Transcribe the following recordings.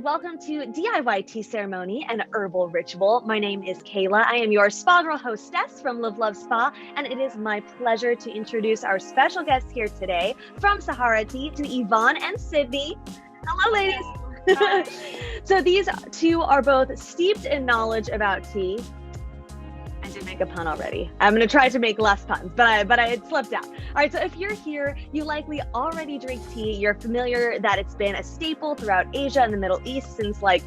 and welcome to DIY Tea Ceremony and Herbal Ritual. My name is Kayla. I am your spa girl hostess from Live Love Spa, and it is my pleasure to introduce our special guests here today from Sahara Tea to Yvonne and Sydney. Hello, ladies. Hi. So these two are both steeped in knowledge about tea. I did make a pun already. I'm going to try to make less puns, but I slipped out. All right, so if you're here, you likely already drink tea. You're familiar that it's been a staple throughout Asia and the Middle East since like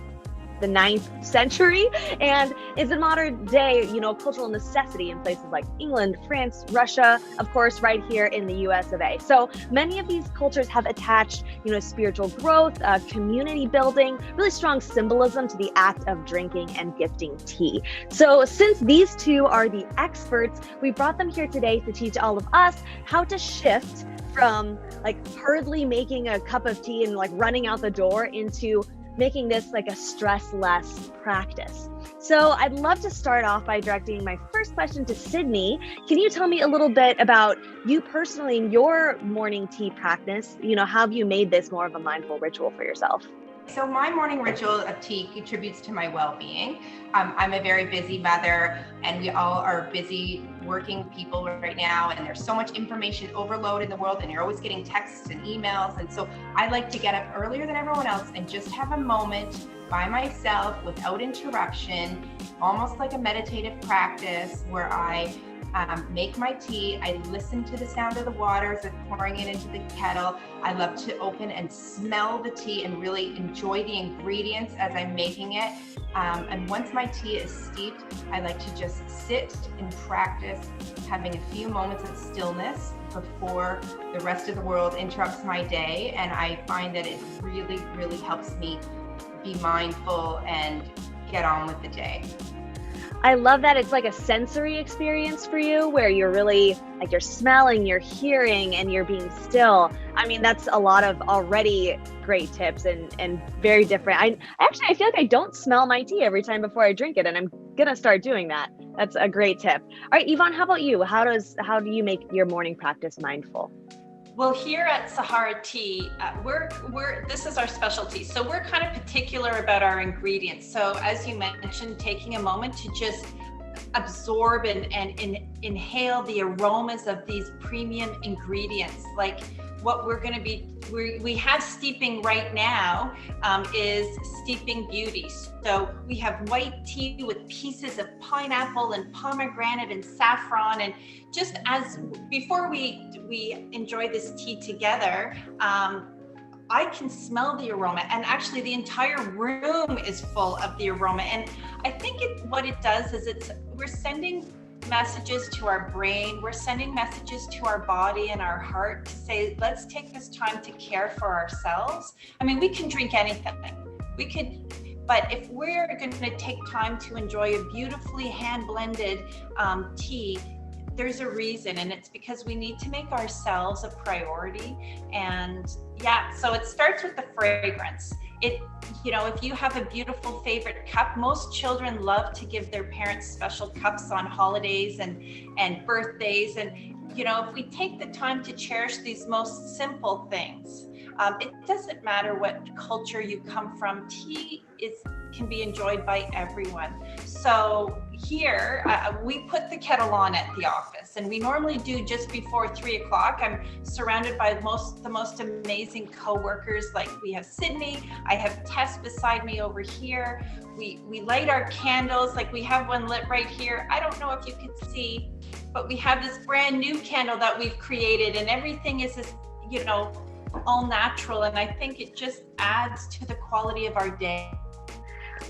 the 9th century, and is a modern day, cultural necessity in places like England, France, Russia, of course, right here in the US of A. So many of these cultures have attached, spiritual growth, community building, really strong symbolism to the act of drinking and gifting tea. So since these two are the experts, we brought them here today to teach all of us how to shift from like hurriedly making a cup of tea and like running out the door into making this like a stress-less practice. So I'd love to start off by directing my first question to Sydney. Can you tell me a little bit about you personally and your morning tea practice? How have you made this more of a mindful ritual for yourself? So my morning ritual of tea contributes to my well-being. I'm a very busy mother, and we all are busy working people right now, and there's so much information overload in the world, and you're always getting texts and emails. And so I like to get up earlier than everyone else and just have a moment by myself without interruption, almost like a meditative practice where I make my tea. I listen to the sound of the water as I'm pouring it into the kettle. I love to open and smell the tea and really enjoy the ingredients as I'm making it. And once my tea is steeped, I like to just sit and practice having a few moments of stillness before the rest of the world interrupts my day. And I find that it really, really helps me be mindful and get on with the day. I love that it's like a sensory experience for you where you're really like you're smelling, you're hearing, and you're being still. I mean, that's a lot of already great tips and very different. I feel like I don't smell my tea every time before I drink it, and I'm gonna start doing that. That's a great tip. All right, Yvonne, how about you? How do you make your morning practice mindful? Well, here at Sahara Tea, this is our specialty. So we're kind of particular about our ingredients. So as you mentioned, taking a moment to just absorb and inhale the aromas of these premium ingredients. Like what we're going to be, we have steeping right now is Steeping Beauty. So we have white tea with pieces of pineapple and pomegranate and saffron. And just as before we enjoy this tea together, I can smell the aroma, and actually the entire room is full of the aroma. And I think what it does is we're sending messages to our brain, we're sending messages to our body and our heart to say, let's take this time to care for ourselves. I mean, we can drink anything. But if we're going to take time to enjoy a beautifully hand-blended tea, there's a reason, and it's because we need to make ourselves a priority. And yeah, so it starts with the fragrance. If you have a beautiful favorite cup, most children love to give their parents special cups on holidays and birthdays. And, if we take the time to cherish these most simple things, it doesn't matter what culture you come from, tea can be enjoyed by everyone. So here, we put the kettle on at the office, and we normally do just before 3 o'clock. I'm surrounded by the most amazing coworkers. Like we have Sydney, I have Tess beside me over here. We light our candles, like we have one lit right here. I don't know if you could see, but we have this brand new candle that we've created, and everything is this, all natural. And I think it just adds to the quality of our day.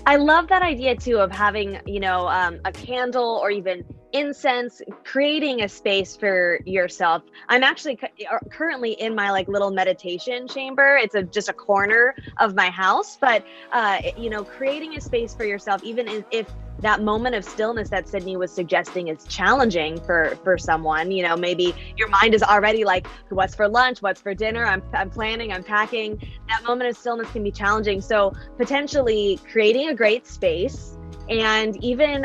I love that idea too of having, a candle or even incense, creating a space for yourself. I'm actually currently in my like little meditation chamber. It's just a corner of my house, but creating a space for yourself, even if that moment of stillness that Sydney was suggesting is challenging for someone, maybe your mind is already like, what's for lunch, what's for dinner, I'm planning, I'm packing. That moment of stillness can be challenging. So potentially creating a great space, and even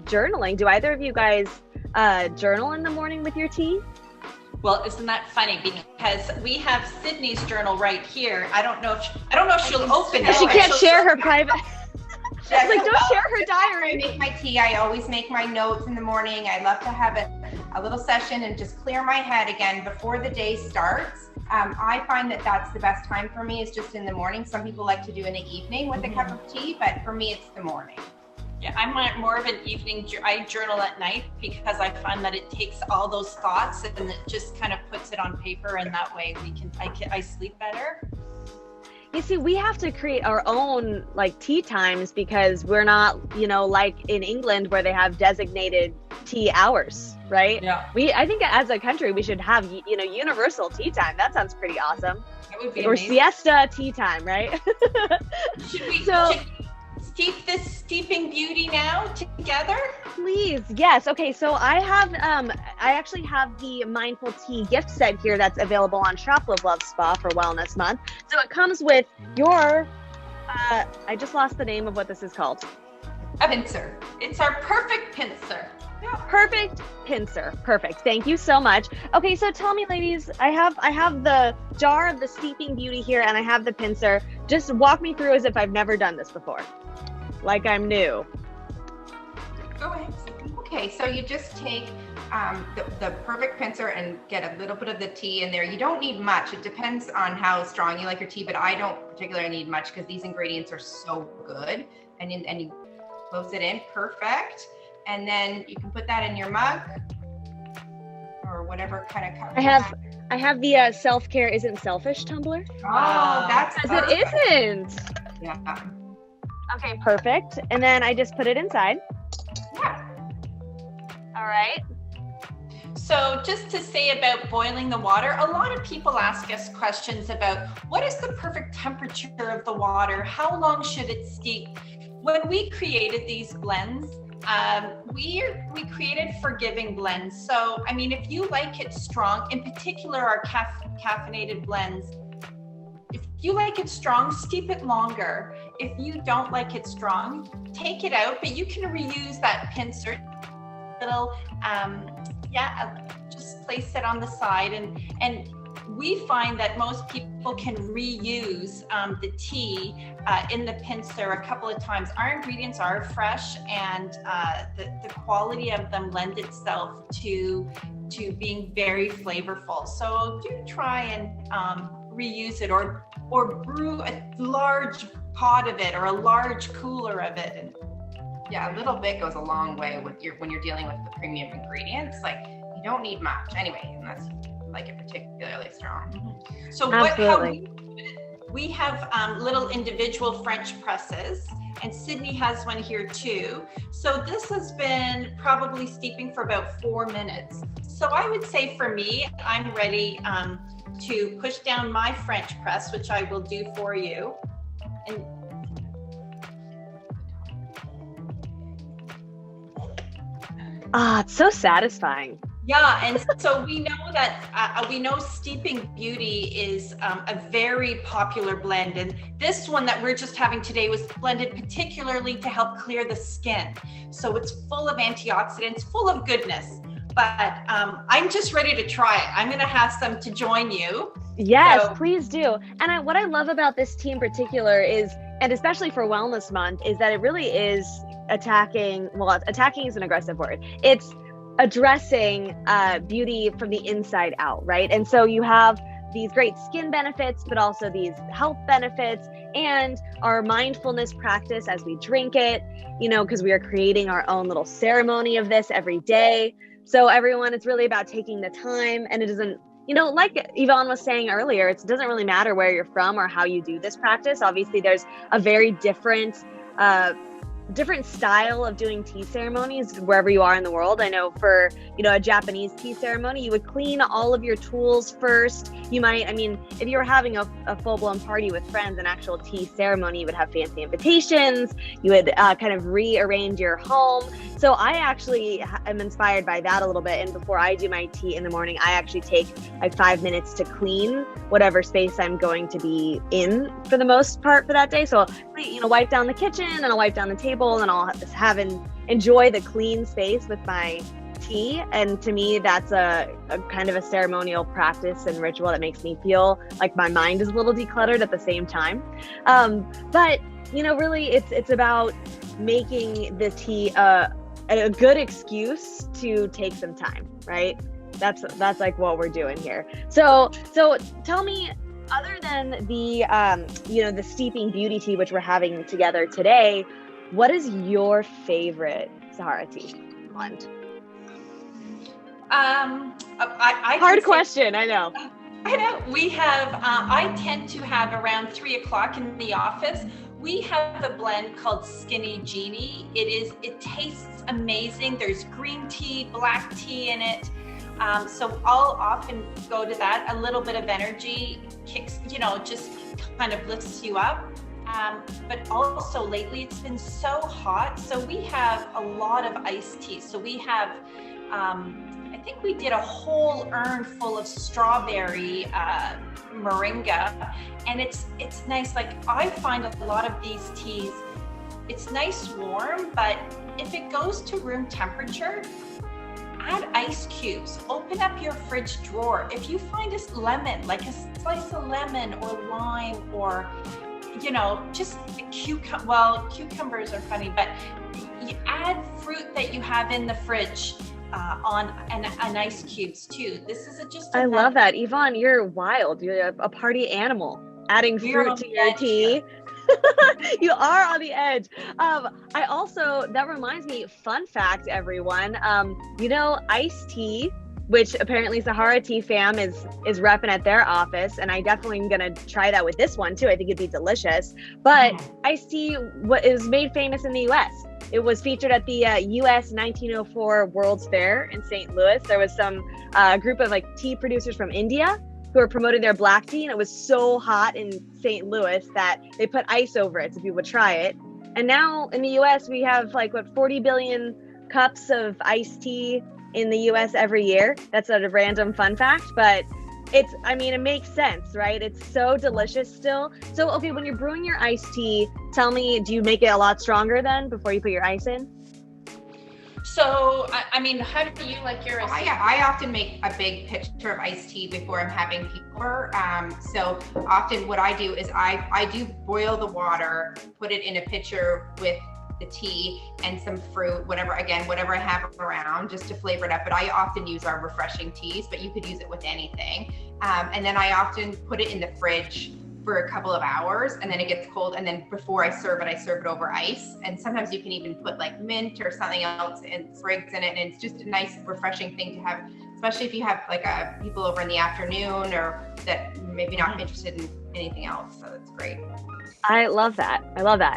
journaling. Do either of you guys journal in the morning with your tea? Well, isn't that funny? Because we have Sydney's journal right here. I don't know if she'll open it. She but can't she'll- share her private. It's like, don't share her I diary. make my tea. I always make my notes in the morning. I love to have a little session and just clear my head again before the day starts. I find that that's the best time for me, is just in the morning. Some people like to do in the evening with a cup of tea, but for me, it's the morning. Yeah, I'm more of an evening. I journal at night because I find that it takes all those thoughts and it just kind of puts it on paper, and that way I sleep better. You see, we have to create our own like tea times because we're not, like in England where they have designated tea hours, right? Yeah. I think as a country, we should have, universal tea time. That sounds pretty awesome. That would be Or amazing. siesta tea time, right? Should we So- steep this steeping beauty now together? Please, yes. Okay, so I actually have the Mindful Tea gift set here that's available on Shop Live Love Spa for Wellness Month. So it comes with your, I just lost the name of what this is called. A pincer. It's our perfect pincer. Perfect pincer. Perfect. Thank you so much. Okay, so tell me, ladies, I have the jar of the steeping beauty here, and I have the pincer. Just walk me through as if I've never done this before, like I'm new. Go ahead. Okay, so you just take the perfect pincer and get a little bit of the tea in there. You don't need much. It depends on how strong you like your tea, but I don't particularly need much because these ingredients are so good. And you close it in, perfect. And then you can put that in your mug or whatever kind of cup. I have the self-care isn't selfish tumbler. Oh, that's Because perfect. it isn't. Yeah. Okay, perfect. And then I just put it inside. Yeah. All right. So just to say about boiling the water, a lot of people ask us questions about what is the perfect temperature of the water? How long should it steep? When we created these blends, we created forgiving blends. So, I mean, if you like it strong, in particular our caffeinated blends, if you like it strong, steep it longer. If you don't like it strong, take it out, but you can reuse that pincer. Little, just place it on the side, and we find that most people can reuse the tea in the pincer a couple of times. Our ingredients are fresh, and the quality of them lend itself to being very flavorful. So do try and reuse it, or brew a large pot of it or a large cooler of it. And Yeah, a little bit goes a long way when you're dealing with the premium ingredients. Like, you don't need much anyway, unless you like it particularly strong. So Absolutely. we have little individual French presses, and Sydney has one here too. So this has been probably steeping for about 4 minutes. So I would say for me, I'm ready to push down my French press, which I will do for you. And It's so satisfying. yeah, and so we know that we know steeping beauty is a very popular blend, and this one that we're just having today was blended particularly to help clear the skin. So it's full of antioxidants, full of goodness. But I'm just ready to try it. I'm going to have some to join you. Yes, So- please do. And what I love about this tea in particular is, and especially for Wellness Month, is that it really is attacking is an aggressive word. It's addressing beauty from the inside out, right? And so you have these great skin benefits, but also these health benefits and our mindfulness practice as we drink it, because we are creating our own little ceremony of this every day. So everyone, it's really about taking the time, and it doesn't, like Yvonne was saying earlier, it doesn't really matter where you're from or how you do this practice. Obviously, there's a very different style of doing tea ceremonies wherever you are in the world. I know for, a Japanese tea ceremony, you would clean all of your tools first. You might, if you were having a full-blown party with friends, an actual tea ceremony, you would have fancy invitations. You would kind of rearrange your home. So I actually am inspired by that a little bit. And before I do my tea in the morning, I actually take like 5 minutes to clean whatever space I'm going to be in for the most part for that day. So I'll, wipe down the kitchen, and I'll wipe down the table, and I'll enjoy the clean space with my tea. And to me, that's a kind of a ceremonial practice and ritual that makes me feel like my mind is a little decluttered at the same time. But, really it's about making the tea a good excuse to take some time, right? That's like what we're doing here. So tell me, other than the the steeping beauty tea, which we're having together today, what is your favorite Sahara tea blend? Hard question, I know. I know. We have, I tend to have around 3:00 in the office. We have a blend called Skinny Genie. It tastes amazing. There's green tea, black tea in it. So I'll often go to that. A little bit of energy kicks, just kind of lifts you up. But also lately it's been so hot. So we have a lot of iced tea. So we have, I think we did a whole urn full of strawberry moringa, and it's nice. Like, I find a lot of these teas, it's nice warm, but if it goes to room temperature, add ice cubes. Open up your fridge drawer. If you find a lemon, like a slice of lemon or lime, or just a cucumbers are funny, but you add fruit that you have in the fridge on an ice cubes too. This is I love that. Yvonne, you're wild. You're a party animal. Adding fruit to your tea. You are on the edge. That reminds me, fun fact, everyone. Iced tea, which apparently Sahara Tea Fam is repping at their office, and I definitely am gonna try that with this one too. I think it'd be delicious. But iced tea is made famous in the U.S. It was featured at the U.S. 1904 World's Fair in St. Louis. There was some group of tea producers from India who were promoting their black tea, and it was so hot in St. Louis that they put ice over it so people would try it. And now in the U.S. we have 40 billion cups of iced tea in the US every year. That's a random fun fact, but it makes sense, right? It's so delicious still. So, okay, when you're brewing your iced tea, tell me, do you make it a lot stronger then before you put your ice in? So, how do you like yours? I often make a big pitcher of iced tea before I'm having people over. So often what I do is I do boil the water, put it in a pitcher with the tea and some fruit, whatever I have around, just to flavor it up. But I often use our refreshing teas, but you could use it with anything. And then I often put it in the fridge for a couple of hours, and then it gets cold. And then before I serve it over ice. And sometimes you can even put mint or something else and sprigs in it. And it's just a nice, refreshing thing to have, especially if you have people over in the afternoon or that maybe not interested in anything else. So that's great. I love that.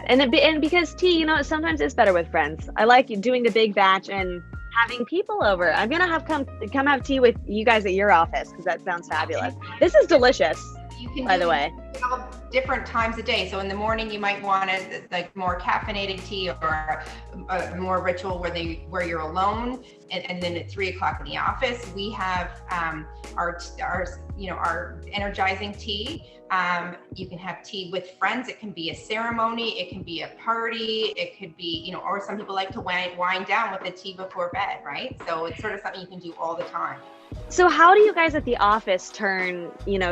And because tea, sometimes it's better with friends. I like doing the big batch and having people over. I'm gonna have come have tea with you guys at your office, because that sounds fabulous. This is delicious. You can by the way, different times of day. So in the morning you might want more caffeinated tea, or a more ritual where you're alone, and then at 3:00 in the office we have our energizing tea. You can have tea with friends. It can be a ceremony, it can be a party, it could be, or some people like to wind down with the tea before bed, right? So it's sort of something you can do all the time. So how do you guys at the office turn,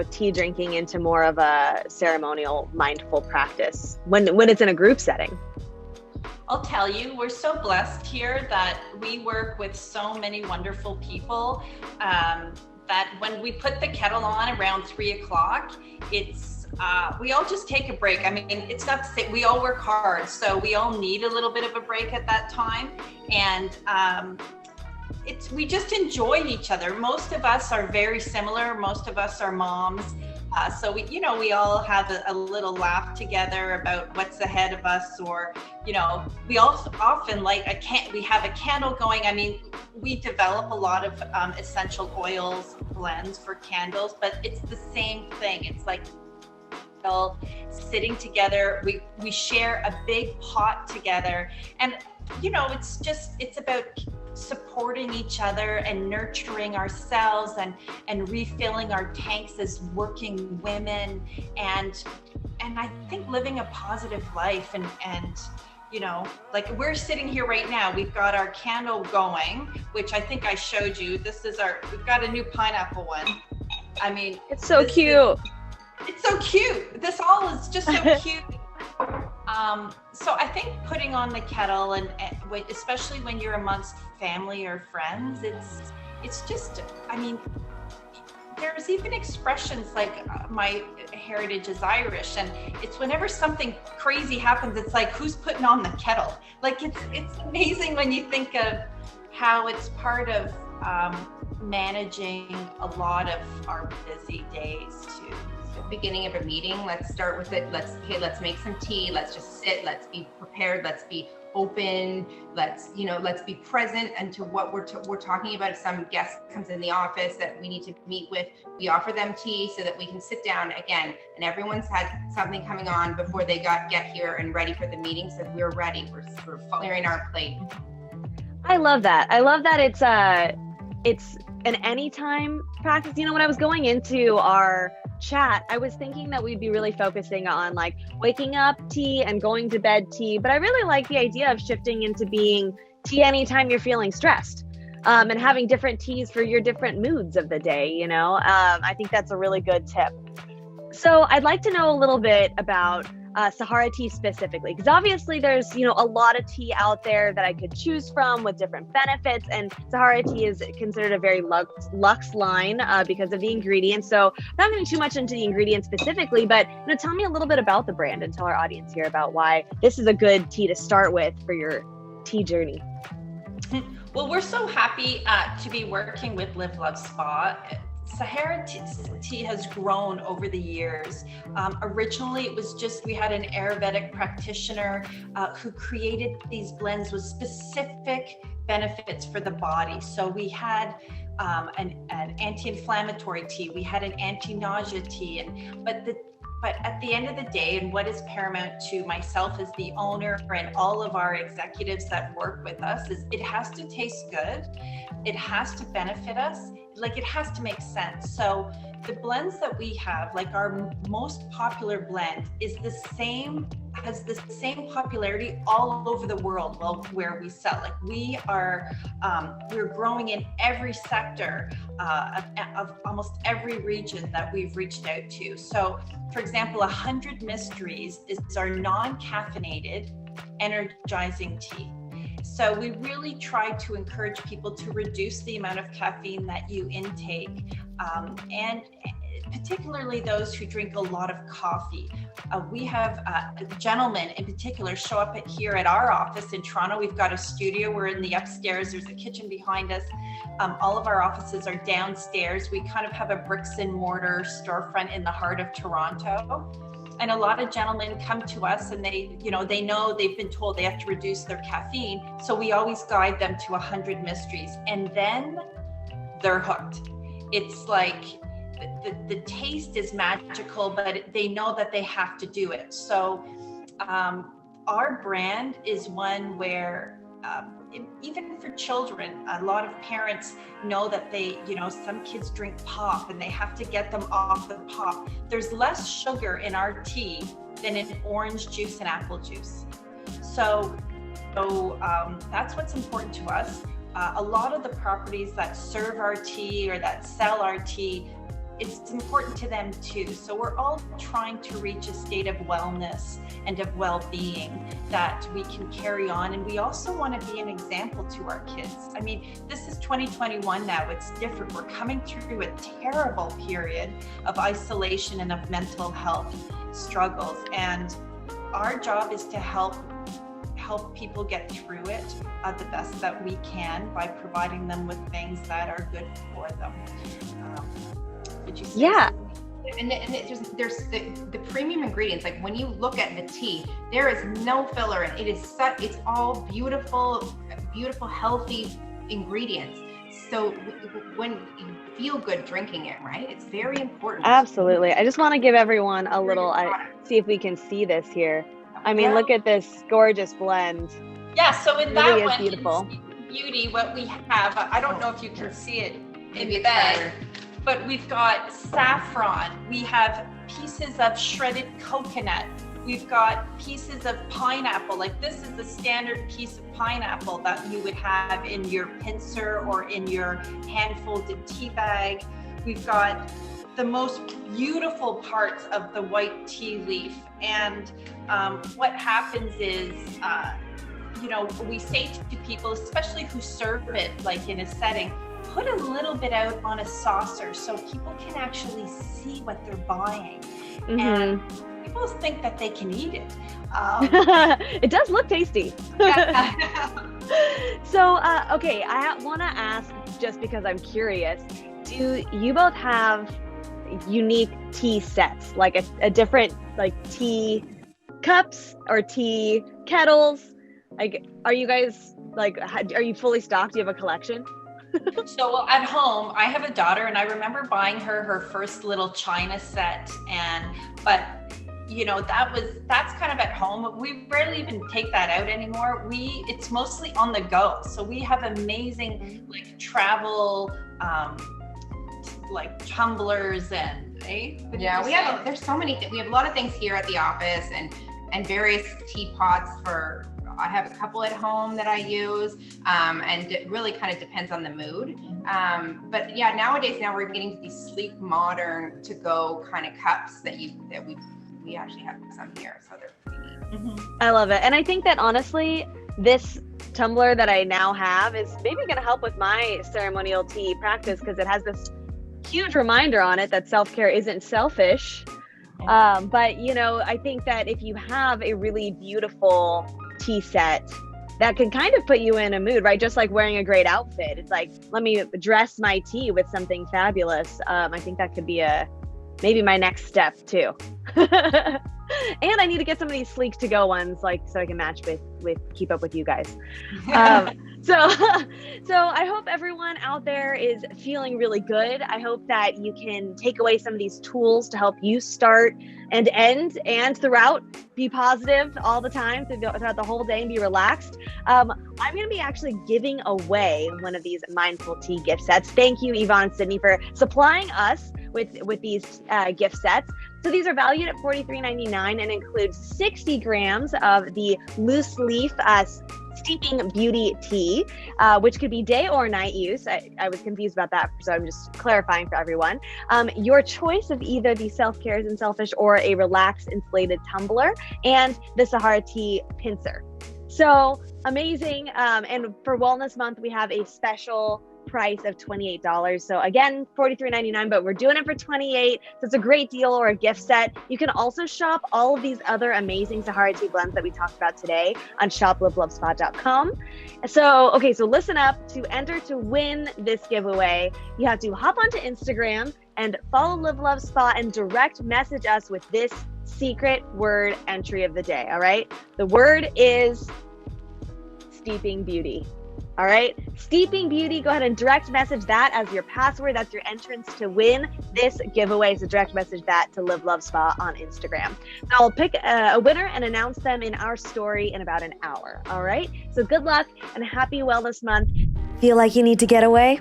tea drinking into more of a ceremonial, mindful practice when it's in a group setting? I'll tell you, we're so blessed here that we work with so many wonderful people, that when we put the kettle on around 3:00, it's we all just take a break. It's not to say we all work hard, so we all need a little bit of a break at that time, and we just enjoy each other. Most of us are very similar. Most of us are moms, so we all have a little laugh together about what's ahead of us, or we also often we have a candle going. We develop a lot of essential oils blends for candles, but it's the same thing. It's sitting together, we share a big pot together, and it's about supporting each other and nurturing ourselves and refilling our tanks as working women, and I think living a positive life, and you know, like we're sitting here right now, we've got our candle going, which I think I showed you. This is we've got a new pineapple one. I mean, it's so cute. It's so cute. This all is just so cute. So I think putting on the kettle and especially when you're amongst family or friends, it's just, I mean, there's even expressions like my heritage is Irish, and it's whenever something crazy happens, it's like, who's putting on the kettle? Like it's amazing when you think of how it's part of managing a lot of our busy days too. Beginning of a meeting, let's start with it. Let's make some tea. Let's just sit. Let's be prepared. Let's be open. Let's be present into what we're talking about. If some guest comes in the office that we need to meet with, we offer them tea so that we can sit down again. And everyone's had something coming on before they get here and ready for the meeting. So we're ready. We're clearing our plate. I love that. I love that it's an anytime practice. You know, when I was going into our chat, I was thinking that we'd be really focusing on like waking up tea and going to bed tea, but I really like the idea of shifting into being tea anytime you're feeling stressed, and having different teas for your different moods of the day. You know, I think that's a really good tip. So I'd like to know a little bit about Sahara tea specifically, because obviously there's, you know, a lot of tea out there that I could choose from with different benefits, and Sahara tea is considered a very luxe line because of the ingredients. So I'm not getting too much into the ingredients specifically, but tell me a little bit about the brand and tell our audience here about why this is a good tea to start with for your tea journey. Well, we're so happy to be working with Live Love Spa. Sahara tea has grown over the years. Originally, it was just, we had an Ayurvedic practitioner who created these blends with specific benefits for the body. So we had an anti-inflammatory tea, we had an anti-nausea tea, but at the end of the day, and what is paramount to myself as the owner and all of our executives that work with us, is it has to taste good, it has to benefit us, like it has to make sense. So the blends that we have, like our most popular blend has the same popularity all over the world where we sell. Like we're growing in every sector of almost every region that we've reached out to. So for example, 100 Mysteries is our non-caffeinated energizing tea. So we really try to encourage people to reduce the amount of caffeine that you intake, and particularly those who drink a lot of coffee. We have gentlemen in particular show up here at our office in Toronto. We've got a studio. We're in the upstairs. There's a kitchen behind us. All of our offices are downstairs. We kind of have a bricks and mortar storefront in the heart of Toronto. And a lot of gentlemen come to us and they know they've been told they have to reduce their caffeine. So we always guide them to 100 Mysteries, and then they're hooked. It's like the taste is magical, but they know that they have to do it. So our brand is one where even for children, a lot of parents know that some kids drink pop and they have to get them off the pop. There's less sugar in our tea than in orange juice and apple juice. So that's what's important to us. A lot of the properties that serve our tea or that sell our tea, it's important to them too. So we're all trying to reach a state of wellness and of well-being that we can carry on. And we also want to be an example to our kids. I mean, this is 2021 now, it's different. We're coming through a terrible period of isolation and of mental health struggles. And our job is to help people get through it the best that we can by providing them with things that are good for them. Would you say? Yeah. And there's the premium ingredients. Like when you look at the tea, there is no filler, and it's all beautiful, healthy ingredients. So when you feel good drinking it, right? It's very important. Absolutely. I just want to give everyone a little, see if we can see this here. I mean, look at this gorgeous blend. Yeah. So in that really one, beautiful. Beauty, what we have, I don't know if you can see it Maybe in bed, but we've got saffron. We have pieces of shredded coconut. We've got pieces of pineapple. Like this is the standard piece of pineapple that you would have in your pincer or in your hand-folded tea bag. We've got the most beautiful parts of the white tea leaf. And what happens is, we say to people, especially who serve it like in a setting, put a little bit out on a saucer so people can actually see what they're buying. Mm-hmm. And people think that they can eat it. It does look tasty. So, okay, I want to ask, just because I'm curious, do you both have unique tea sets, like a different like tea cups or tea kettles? Like, are you guys like, are you fully stocked? Do you have a collection? So at home, I have a daughter, and I remember buying her first little china set, but that's kind of at home. We rarely even take that out anymore. It's mostly on the go. So we have amazing like travel, like tumblers and there's so many we have a lot of things here at the office and various teapots I have a couple at home that I use, and it really kind of depends on the mood. But yeah, nowadays we're getting to these sleek, modern to-go kind of cups that we actually have some here, so they're pretty neat. Mm-hmm. I love it, and I think that honestly, this tumbler that I now have is maybe going to help with my ceremonial tea practice, because it has this huge reminder on it that self-care isn't selfish. But I think that if you have a really beautiful tea set, that can kind of put you in a mood, right? Just like wearing a great outfit. It's like, let me dress my tea with something fabulous. I think that could be maybe my next step too. And I need to get some of these sleek to go ones, like, so I can match with keep up with you guys. So I hope everyone out there is feeling really good. I hope that you can take away some of these tools to help you start and end and throughout be positive all the time throughout the whole day and be relaxed. I'm going to be actually giving away one of these mindful tea gift sets. Thank you, Yvonne and Sydney, for supplying us with these gift sets. So these are valued at $43.99 and include 60 grams of the loose leaf steeping beauty tea, which could be day or night use. I was confused about that, so I'm just clarifying for everyone. Your choice of either the self-care isn't selfish or a relaxed insulated tumbler, and the Sahara tea pincer. So amazing. And for Wellness Month, we have a special price of $28. So again, $43.99, but we're doing it for $28. So it's a great deal, or a gift set. You can also shop all of these other amazing Sahara tea blends that we talked about today on shoplivelovespa.com. So listen up. To enter to win this giveaway, you have to hop onto Instagram and follow Live Love Spa and direct message us with this secret word entry of the day. All right. The word is steeping beauty. All right, steeping beauty. Go ahead and direct message that as your password. That's your entrance to win this giveaway. So direct message that to Live Love Spa on Instagram. So I'll pick a winner and announce them in our story in about an hour. All right, so good luck and happy Wellness Month. Feel like you need to get away?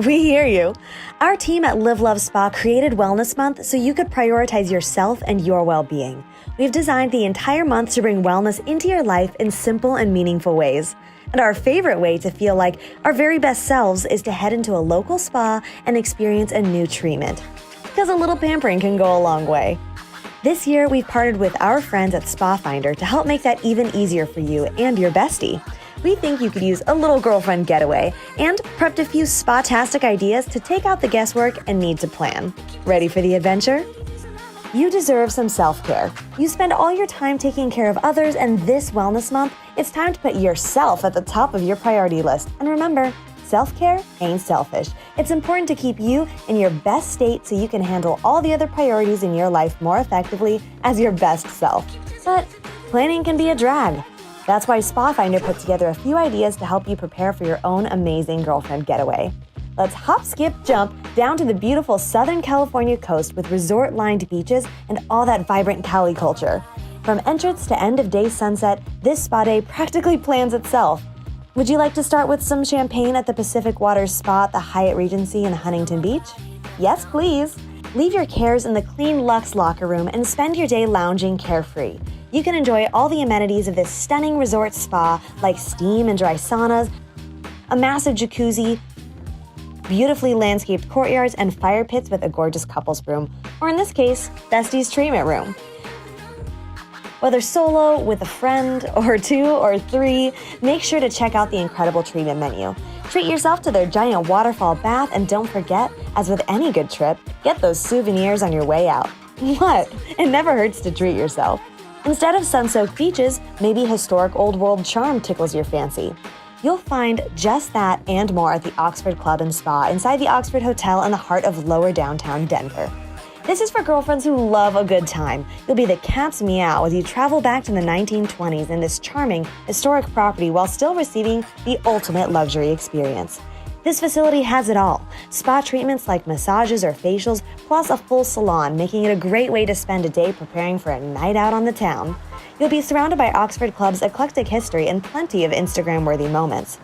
We hear you. Our team at Live Love Spa created Wellness Month so you could prioritize yourself and your well-being. We've designed the entire month to bring wellness into your life in simple and meaningful ways. And our favorite way to feel like our very best selves is to head into a local spa and experience a new treatment. Because a little pampering can go a long way. This year, we've partnered with our friends at Spa Finder to help make that even easier for you and your bestie. We think you could use a little girlfriend getaway and prepped a few spa-tastic ideas to take out the guesswork and need to plan. Ready for the adventure? You deserve some self-care. You spend all your time taking care of others, and this Wellness Month, it's time to put yourself at the top of your priority list. And remember, self-care ain't selfish. It's important to keep you in your best state so you can handle all the other priorities in your life more effectively as your best self. But planning can be a drag. That's why Spa Finder put together a few ideas to help you prepare for your own amazing girlfriend getaway. Let's hop, skip, jump down to the beautiful Southern California coast with resort-lined beaches and all that vibrant Cali culture. From entrance to end-of-day sunset, this spa day practically plans itself. Would you like to start with some champagne at the Pacific Waters Spa at the Hyatt Regency in Huntington Beach? Yes, please. Leave your cares in the clean luxe locker room and spend your day lounging carefree. You can enjoy all the amenities of this stunning resort spa like steam and dry saunas, a massive jacuzzi, beautifully landscaped courtyards, and fire pits with a gorgeous couples room, or in this case, Bestie's treatment room. Whether solo, with a friend, or 2 or 3, make sure to check out the incredible treatment menu. Treat yourself to their giant waterfall bath, and don't forget, as with any good trip, get those souvenirs on your way out. What? It never hurts to treat yourself. Instead of sun-soaked beaches, maybe historic old world charm tickles your fancy. You'll find just that and more at the Oxford Club and Spa inside the Oxford Hotel in the heart of lower downtown Denver. This is for girlfriends who love a good time. You'll be the cat's meow as you travel back to the 1920s in this charming, historic property while still receiving the ultimate luxury experience. This facility has it all. Spa treatments like massages or facials, plus a full salon, making it a great way to spend a day preparing for a night out on the town. You'll be surrounded by Oxford Club's eclectic history and plenty of Instagram-worthy moments.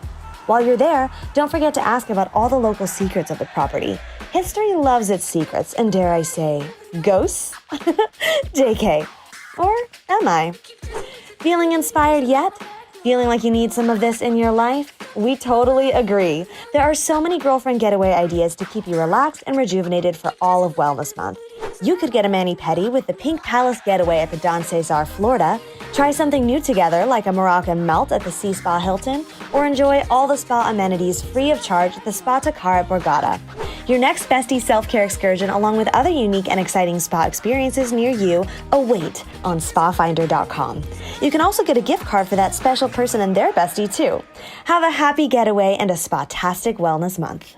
While you're there, don't forget to ask about all the local secrets of the property. History loves its secrets, and dare I say, ghosts? JK. Or am I? Feeling inspired yet? Feeling like you need some of this in your life? We totally agree. There are so many girlfriend getaway ideas to keep you relaxed and rejuvenated for all of Wellness Month. You could get a mani-pedi with the Pink Palace Getaway at the Don Cesar, Florida, try something new together like a Moroccan melt at the Sea Spa Hilton, or enjoy all the spa amenities free of charge at the Spa Takar at Borgata. Your next bestie self-care excursion, along with other unique and exciting spa experiences near you, await on spafinder.com. You can also get a gift card for that special person and their bestie too. Have a happy getaway and a spa-tastic Wellness Month.